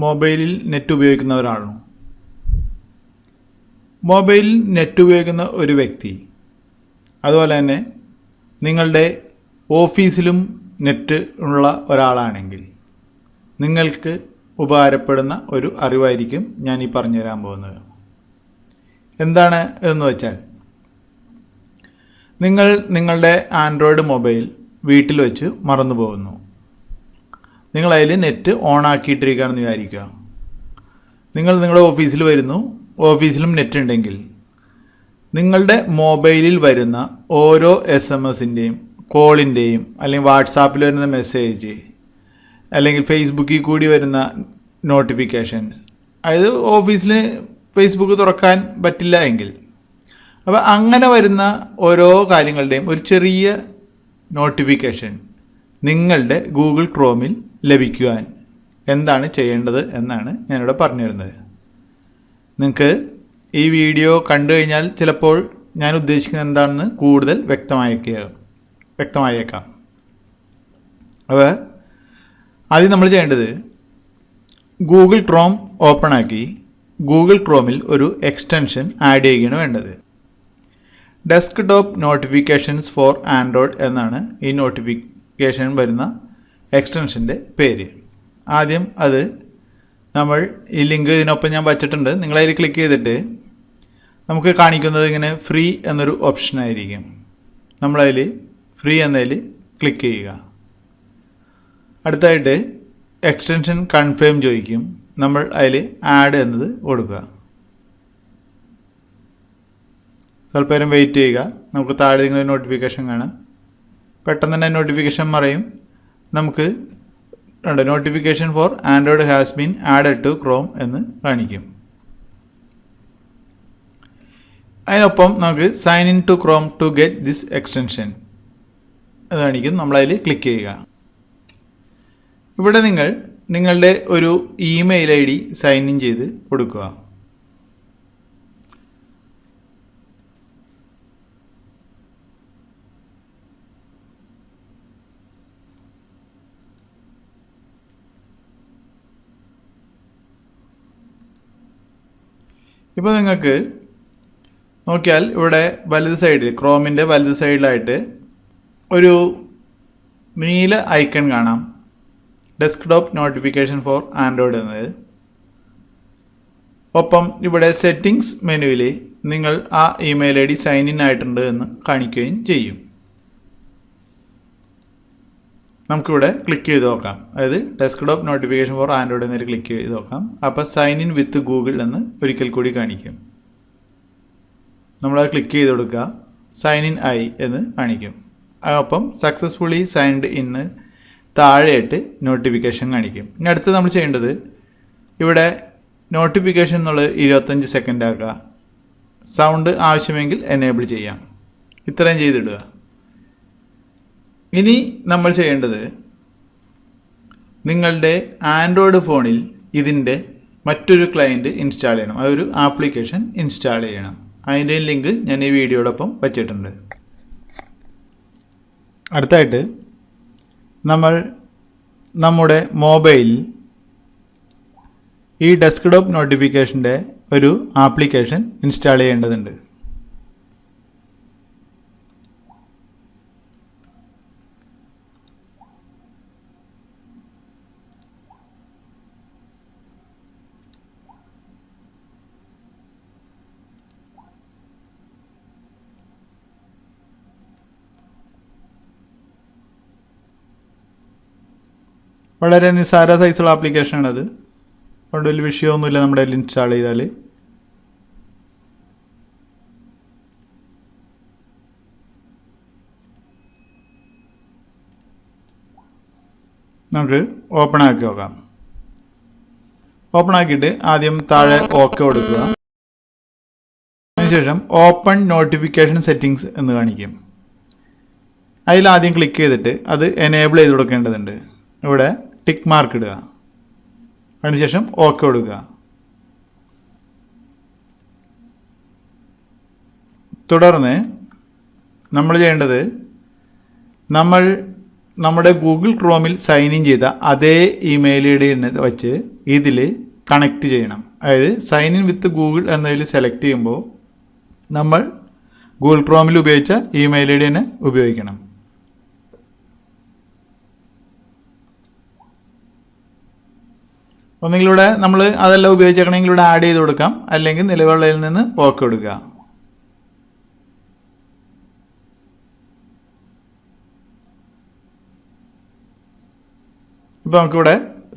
മൊബൈലിൽ നെറ്റ് ഉപയോഗിക്കുന്നവരാണോ? മൊബൈലിൽ നെറ്റ് ഉപയോഗിക്കുന്ന ഒരു വ്യക്തി, അതുപോലെ തന്നെ നിങ്ങളുടെ ഓഫീസിലും നെറ്റ് ഉള്ള ഒരാളാണെങ്കിൽ നിങ്ങൾക്ക് ഉപകാരപ്പെടുന്ന ഒരു അറിവായിരിക്കും ഞാൻ ഈ പറഞ്ഞു തരാൻ പോകുന്നത്. എന്താണ് എന്ന് വെച്ചാൽ, നിങ്ങൾ നിങ്ങളുടെ ആൻഡ്രോയിഡ് മൊബൈൽ വീട്ടിൽ വെച്ച് മറന്നു പോകുന്നു. നിങ്ങളതിൽ നെറ്റ് ഓൺ ആക്കിയിട്ടിരിക്കുകയാണെന്ന് വിചാരിക്കുക. നിങ്ങൾ നിങ്ങളുടെ ഓഫീസിൽ വരുന്നു, ഓഫീസിലും നെറ്റ് ഉണ്ടെങ്കിൽ നിങ്ങളുടെ മൊബൈലിൽ വരുന്ന ഓരോ SMS-ൻ്റെയും കോളിൻ്റെയും അല്ലെങ്കിൽ വാട്സാപ്പിൽ വരുന്ന മെസ്സേജ് അല്ലെങ്കിൽ ഫേസ്ബുക്കിൽ കൂടി വരുന്ന നോട്ടിഫിക്കേഷൻസ്, അതായത് ഓഫീസിൽ ഫേസ്ബുക്ക് തുറക്കാൻ പറ്റില്ല എങ്കിൽ, അപ്പോൾ അങ്ങനെ വരുന്ന ഓരോ കാര്യങ്ങളുടെയും ഒരു ചെറിയ നോട്ടിഫിക്കേഷൻ നിങ്ങളുടെ ഗൂഗിൾ ക്രോമിൽ ലഭിക്കുവാൻ എന്താണ് ചെയ്യേണ്ടത് എന്നാണ് ഞാനിവിടെ പറഞ്ഞു തരുന്നത്. നിങ്ങൾക്ക് ഈ വീഡിയോ കണ്ടു കഴിഞ്ഞാൽ ചിലപ്പോൾ ഞാൻ ഉദ്ദേശിക്കുന്നത് എന്താണെന്ന് കൂടുതൽ വ്യക്തമായേക്കാം. അപ്പോൾ ആദ്യം നമ്മൾ ചെയ്യേണ്ടത്, ഗൂഗിൾ ക്രോം ഓപ്പൺ ആക്കി ഗൂഗിൾ ക്രോമിൽ ഒരു എക്സ്റ്റൻഷൻ ആഡ് ചെയ്യുകയാണ് വേണ്ടത്. ഡെസ്ക്ടോപ്പ് നോട്ടിഫിക്കേഷൻസ് ഫോർ ആൻഡ്രോയിഡ് എന്നാണ് ഈ നോട്ടിഫിക്കേഷൻ വരുന്ന എക്സ്റ്റൻഷൻ്റെ പേര്. ആദ്യം അത് നമ്മൾ ഈ ലിങ്ക് ഇതിനൊപ്പം ഞാൻ വച്ചിട്ടുണ്ട്. നിങ്ങളതിൽ ക്ലിക്ക് ചെയ്തിട്ട് നമുക്ക് കാണിക്കുന്നത് ഇങ്ങനെ ഫ്രീ എന്നൊരു ഓപ്ഷൻ ആയിരിക്കും. നമ്മളതിൽ ഫ്രീ എന്നതിൽ ക്ലിക്ക് ചെയ്യുക. അടുത്തായിട്ട് എക്സ്റ്റൻഷൻ കൺഫേം ചോദിക്കും. നമ്മൾ അതിൽ ആഡ് എന്നത് കൊടുക്കുക. സ്വല്പ നേരം വെയിറ്റ് ചെയ്യുക. നമുക്ക് താഴെ നിങ്ങളൊരു നോട്ടിഫിക്കേഷൻ കാണാം. പെട്ടെന്ന് തന്നെ നോട്ടിഫിക്കേഷൻ മറയും. നമുക്ക് notification for Android has been added to Chrome എന്ന് കാണിക്കും. അതിനൊപ്പം നമുക്ക് sign in to Chrome to get this extension അത് കാണിക്കും. നമ്മളതിൽ ക്ലിക്ക് ചെയ്യുക. ഇവിടെ നിങ്ങൾ നിങ്ങളുടെ ഒരു ഇമെയിൽ ID സൈൻ ഇൻ ചെയ്ത് കൊടുക്കുക. ഇപ്പോൾ നിങ്ങൾക്ക് നോക്കിയാൽ ഇവിടെ വലത് സൈഡിൽ, ക്രോമിൻ്റെ വലത് സൈഡിലായിട്ട് ഒരു നീല ഐക്കൺ കാണാം, ഡെസ്ക്ടോപ്പ് നോട്ടിഫിക്കേഷൻ ഫോർ ആൻഡ്രോയിഡ് എന്നത്. ഒപ്പം ഇവിടെ സെറ്റിംഗ്സ് മെനുവിൽ നിങ്ങൾ ആ ഇമെയിൽ ID സൈൻ ഇൻ ആയിട്ടുണ്ട് എന്ന് കാണിക്കുകയും ചെയ്യും. നമുക്കിവിടെ ക്ലിക്ക് ചെയ്ത് നോക്കാം. അതായത് ഡെസ്ക്ടോപ്പ് നോട്ടിഫിക്കേഷൻ ഫോർ ആൻഡ്രോയിഡ് എന്നതിൽ ക്ലിക്ക് ചെയ്ത് നോക്കാം. അപ്പോൾ സൈൻ ഇൻ വിത്ത് ഗൂഗിൾ എന്ന് ഒരിക്കൽ കൂടി കാണിക്കും. നമ്മളത് ക്ലിക്ക് ചെയ്ത് കൊടുക്കുക. സൈൻ ഇൻ ആയി എന്ന് കാണിക്കും. അപ്പം സക്സസ്ഫുള്ളി സൈൻഡ് ഇന്ന് താഴെയായിട്ട് നോട്ടിഫിക്കേഷൻ കാണിക്കും. ഇനി അടുത്ത് നമ്മൾ ചെയ്യേണ്ടത്, ഇവിടെ നോട്ടിഫിക്കേഷൻ എന്നുള്ളത് 25 സെക്കൻഡ് ആക്കുക. സൗണ്ട് ആവശ്യമെങ്കിൽ എനേബിൾ ചെയ്യാം. ഇത്രയും ചെയ്തിടുക. ഇനി നമ്മൾ ചെയ്യേണ്ടത്, നിങ്ങളുടെ ആൻഡ്രോയിഡ് ഫോണിൽ ഇതിൻ്റെ മറ്റൊരു ക്ലയൻറ്റ് ഇൻസ്റ്റാൾ ചെയ്യണം. അതൊരു ആപ്ലിക്കേഷൻ ഇൻസ്റ്റാൾ ചെയ്യണം. അതിൻ്റെ ലിങ്ക് ഞാൻ ഈ വീഡിയോടൊപ്പം വച്ചിട്ടുണ്ട്. അടുത്തായിട്ട് നമ്മൾ നമ്മുടെ മൊബൈലിൽ ഈ ഡെസ്ക്ടോപ്പ് നോട്ടിഫിക്കേഷൻ്റെ ഒരു ആപ്ലിക്കേഷൻ ഇൻസ്റ്റാൾ ചെയ്യേണ്ടതുണ്ട്. വളരെ നിസ്സാര സൈസുള്ള ആപ്ലിക്കേഷനാണത്. അതുകൊണ്ട് വലിയ വിഷയമൊന്നുമില്ല നമ്മുടെ അതിൽ ഇൻസ്റ്റാൾ ചെയ്താൽ. നമുക്ക് ഓപ്പൺ ആക്കി നോക്കാം. ഓപ്പൺ ആക്കിയിട്ട് ആദ്യം താഴെ ഓക്കെ കൊടുക്കുക. അതിനുശേഷം ഓപ്പൺ നോട്ടിഫിക്കേഷൻ സെറ്റിംഗ്സ് എന്ന് കാണിക്കും. അതിലാദ്യം ക്ലിക്ക് ചെയ്തിട്ട് അത് എനേബിൾ ചെയ്ത് കൊടുക്കേണ്ടതുണ്ട്. ഇവിടെ ടിക്ക് മാർക്ക് ഇടുക. അതിനുശേഷം ഓക്കെ കൊടുക്കുക. തുടർന്ന് നമ്മൾ ചെയ്യേണ്ടത്, നമ്മൾ നമ്മുടെ ഗൂഗിൾ ക്രോമിൽ സൈൻ ഇൻ ചെയ്ത അതേ ഇമെയിൽ ഐ ഡി തന്നെ വെച്ച് ഇതിൽ കണക്റ്റ് ചെയ്യണം. അതായത് സൈൻ ഇൻ വിത്ത് ഗൂഗിൾ എന്നതിൽ സെലക്ട് ചെയ്യുമ്പോൾ നമ്മൾ ഗൂഗിൾ ക്രോമിൽ ഉപയോഗിച്ച ഇമെയിൽ ഐ ഡി തന്നെ ഉപയോഗിക്കണം. ഒന്നുകിലൂടെ നമ്മൾ അതെല്ലാം ഉപയോഗിച്ചേക്കണമെങ്കിൽ ഇവിടെ ആഡ് ചെയ്ത് കൊടുക്കാം, അല്ലെങ്കിൽ നിലവിലുള്ളതിൽ നിന്ന് ഓക്കെ കൊടുക്കുക. ഇപ്പോൾ നമുക്കിവിടെ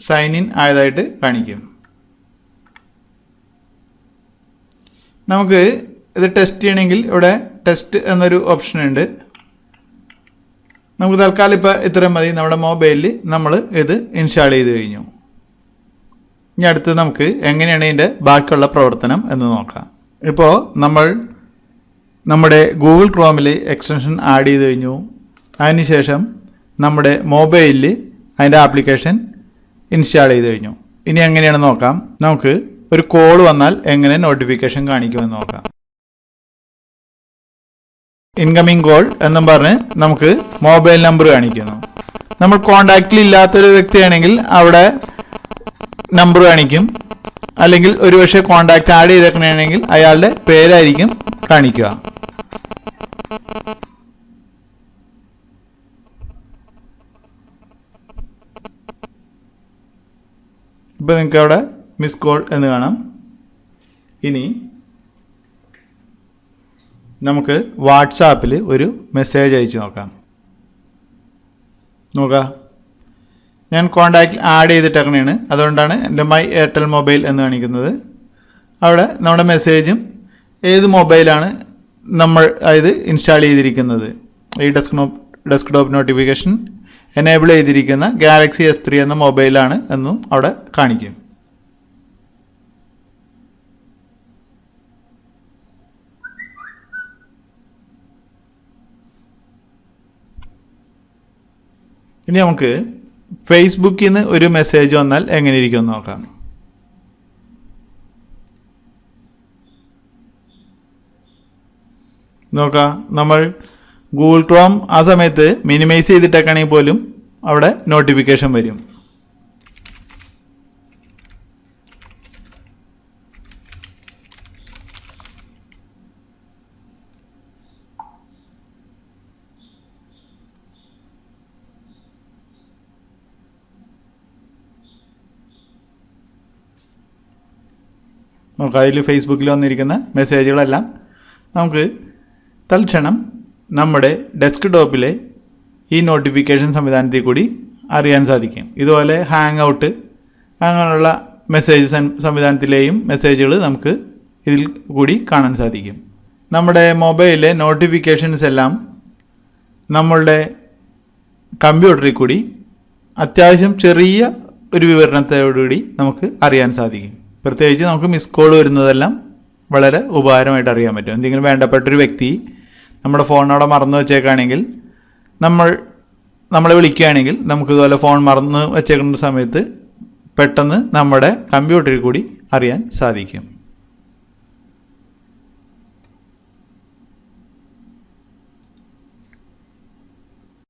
സൈൻ ഇൻ ആയതായിട്ട് കാണിക്കും. നമുക്ക് ഇത് ടെസ്റ്റ് ചെയ്യണമെങ്കിൽ ഇവിടെ ടെസ്റ്റ് എന്നൊരു ഓപ്ഷൻ ഉണ്ട്. നമുക്ക് തൽക്കാലം ഇപ്പോൾ ഇത്രയും മതി. നമ്മുടെ മൊബൈലിൽ നമ്മൾ ഇത് ഇൻസ്റ്റാൾ ചെയ്ത് കഴിഞ്ഞു. ഇനി അടുത്ത് നമുക്ക് എങ്ങനെയാണ് ഇതിൻ്റെ ബാക്കിയുള്ള പ്രവർത്തനം എന്ന് നോക്കാം. ഇപ്പോൾ നമ്മൾ നമ്മുടെ ഗൂഗിൾ ക്രോമിൽ എക്സ്റ്റൻഷൻ ആഡ് ചെയ്ത് കഴിഞ്ഞു. അതിനുശേഷം നമ്മുടെ മൊബൈലിൽ അതിൻ്റെ ആപ്ലിക്കേഷൻ ഇൻസ്റ്റാൾ ചെയ്ത് കഴിഞ്ഞു. ഇനി എങ്ങനെയാണെന്ന് നോക്കാം. നമുക്ക് ഒരു കോൾ വന്നാൽ എങ്ങനെ നോട്ടിഫിക്കേഷൻ കാണിക്കുമെന്ന് നോക്കാം. ഇൻകമിംഗ് കോൾ എന്നും പറഞ്ഞ് നമുക്ക് മൊബൈൽ നമ്പർ കാണിക്കുന്നു. നമ്മൾ കോണ്ടാക്റ്റിൽ ഇല്ലാത്തൊരു വ്യക്തിയാണെങ്കിൽ അവിടെ നമ്പർ കാണിക്കും, അല്ലെങ്കിൽ ഒരുപക്ഷെ കോണ്ടാക്റ്റ് ആഡ് ചെയ്തേക്കണമെങ്കിൽ അയാളുടെ പേരായിരിക്കും കാണിക്കുക. ഇപ്പോൾ നിങ്ങൾക്ക് അവിടെ മിസ് കോൾ എന്ന് കാണാം. ഇനി നമുക്ക് വാട്സാപ്പിൽ ഒരു മെസ്സേജ് അയച്ച് നോക്കാം. ഞാൻ കോണ്ടാക്റ്റിൽ ആഡ് ചെയ്തിട്ടേക്കണേണ്, അതുകൊണ്ടാണ് എൻ്റെ മൈ എയർടെൽ മൊബൈൽ എന്ന് കാണിക്കുന്നത്. അവിടെ നമ്മുടെ മെസ്സേജും ഏത് മൊബൈലാണ് നമ്മൾ ഇത് ഇൻസ്റ്റാൾ ചെയ്തിരിക്കുന്നത്, ഈ ഡെസ്ക്ടോപ്പ് നോട്ടിഫിക്കേഷൻ എനേബിൾ ചെയ്തിരിക്കുന്ന ഗാലക്സി S3 എന്ന മൊബൈലാണ് എന്നും അവിടെ കാണിക്കും. ഇനി നമുക്ക് ഫേസ്ബുക്കിൽ നിന്ന് ഒരു മെസ്സേജ് വന്നാൽ എങ്ങനെ ഇരിക്കുമെന്ന് നോക്കാം. നമ്മൾ ഗൂഗിൾ ക്രോം ആ സമയത്ത് മിനിമൈസ് ചെയ്തിട്ടേക്കാണെങ്കിൽ പോലും അവിടെ നോട്ടിഫിക്കേഷൻ വരും. അതിൽ ഫേസ്ബുക്കിൽ വന്നിരിക്കുന്ന മെസ്സേജുകളെല്ലാം നമുക്ക് തൽക്ഷണം നമ്മുടെ ഡെസ്ക്ടോപ്പിലെ ഈ നോട്ടിഫിക്കേഷൻ സംവിധാനത്തിൽ കൂടി അറിയാൻ സാധിക്കും. ഇതുപോലെ ഹാങ് ഔട്ട് അങ്ങനെയുള്ള മെസ്സേജ് സംവിധാനത്തിലെയും മെസ്സേജുകൾ നമുക്ക് ഇതിൽ കൂടി കാണാൻ സാധിക്കും. നമ്മുടെ മൊബൈലിലെ നോട്ടിഫിക്കേഷൻസ് എല്ലാം നമ്മളുടെ കമ്പ്യൂട്ടറിൽ കൂടി അത്യാവശ്യം ചെറിയ ഒരു വിവരണത്തോടുകൂടി നമുക്ക് അറിയാൻ സാധിക്കും. പ്രത്യേകിച്ച് നമുക്ക് മിസ് കോൾ വരുന്നതെല്ലാം വളരെ ഉപകാരമായിട്ട് അറിയാൻ പറ്റും. എന്തെങ്കിലും വേണ്ടപ്പെട്ടൊരു വ്യക്തി നമ്മുടെ ഫോണോടെ മറന്നു വെച്ചേക്കാണെങ്കിൽ നമ്മളെ വിളിക്കുകയാണെങ്കിൽ നമുക്കിതുപോലെ ഫോൺ മറന്ന് വെച്ചേക്കുന്ന സമയത്ത് പെട്ടെന്ന് നമ്മുടെ കമ്പ്യൂട്ടറിൽ കൂടി അറിയാൻ സാധിക്കും.